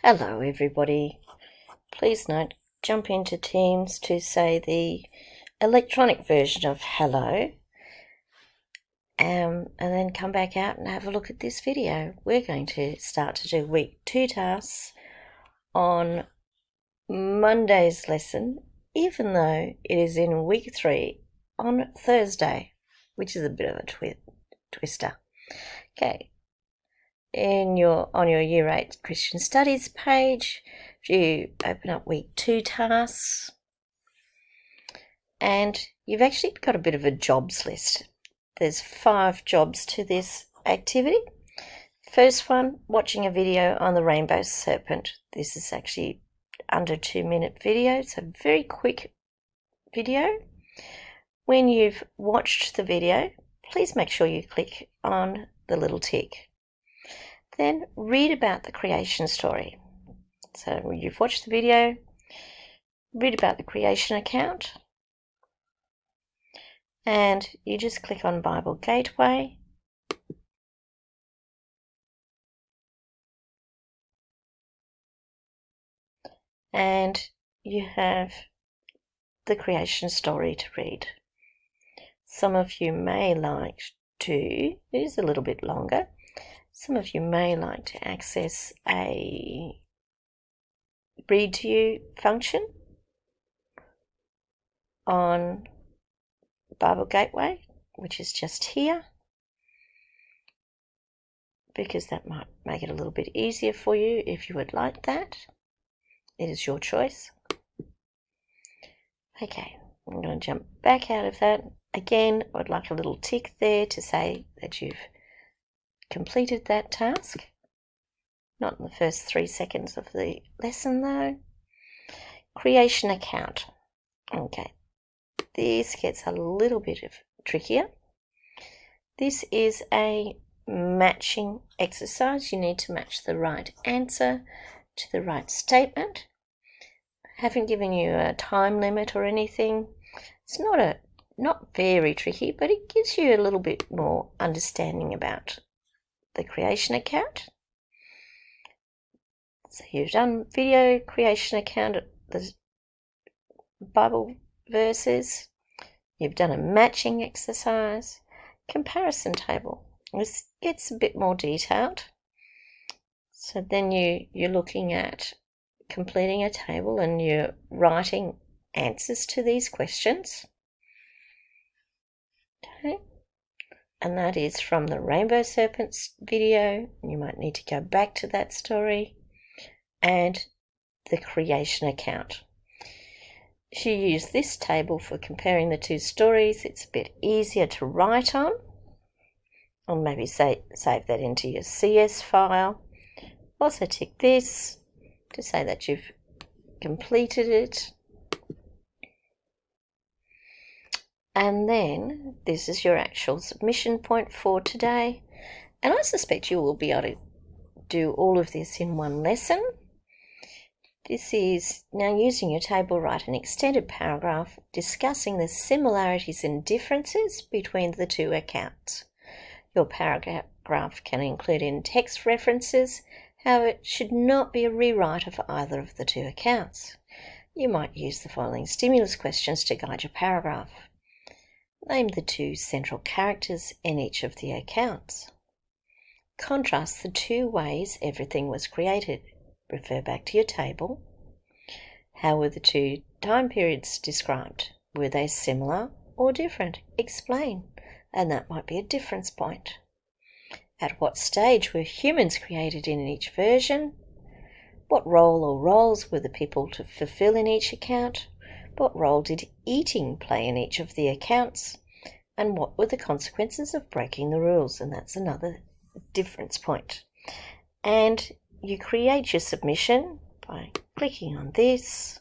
Hello everybody. Please note, jump into Teams to say the electronic version of hello, and then come back out and have a look at this video. We're going to start to do week 2 tasks on Monday's lesson, even though it is in week 3 on Thursday, which is a bit of a twister. Okay. On your Year 8 Christian Studies page, if you open up week 2 tasks, and you've actually got a bit of a jobs list. There's 5 jobs to this activity. First one, watching a video on the rainbow serpent. This is actually under 2-minute video. It's a very quick video. When you've watched the video, please make sure you click on the little tick. Then read about the creation story. So you've watched the video, read about the creation account, and you just click on Bible Gateway. And you have the creation story to read. Some of you may like to, it is a little bit longer, some of you may like to access a read to you function on Bible Gateway, which is just here, because that might make it a little bit easier for you if you would like that. It is your choice. Okay, I'm going to jump back out of that. Again, I would like a little tick there to say that you've completed that task. Not in the first 3 seconds of the lesson though. Creation account. Okay, this gets a little bit trickier. This is a matching exercise. You need to match the right answer to the right statement. I haven't given you a time limit or anything. It's not very tricky, but it gives you a little bit more understanding about the creation account. So you've done video, creation account, the Bible verses. You've done a matching exercise, comparison table. This gets a bit more detailed. So then you're looking at completing a table and you're writing answers to these questions. Okay. And that is from the Rainbow Serpents video. You might need to go back to that story, and the creation account. If you use this table for comparing the 2 stories, it's a bit easier to write on, or maybe save that into your CS file. Also tick this to say that you've completed it. And then this is your actual submission point for today. And I suspect you will be able to do all of this in one lesson. This is now using your table, write an extended paragraph discussing the similarities and differences between the 2 accounts. Your paragraph can include in-text references, however, it should not be a rewrite of either of the 2 accounts. You might use the following stimulus questions to guide your paragraph. Name the 2 central characters in each of the accounts. Contrast the 2 ways everything was created. Refer back to your table. How were the 2 time periods described? Were they similar or different? Explain, and that might be a difference point. At what stage were humans created in each version? What role or roles were the people to fulfill in each account? What role did eating play in each of the accounts? And what were the consequences of breaking the rules? And that's another difference point. And you create your submission by clicking on this,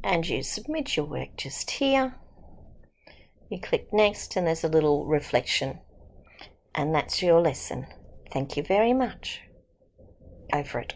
and you submit your work just here. You click next and there's a little reflection, and that's your lesson. Thank you very much. Go for it.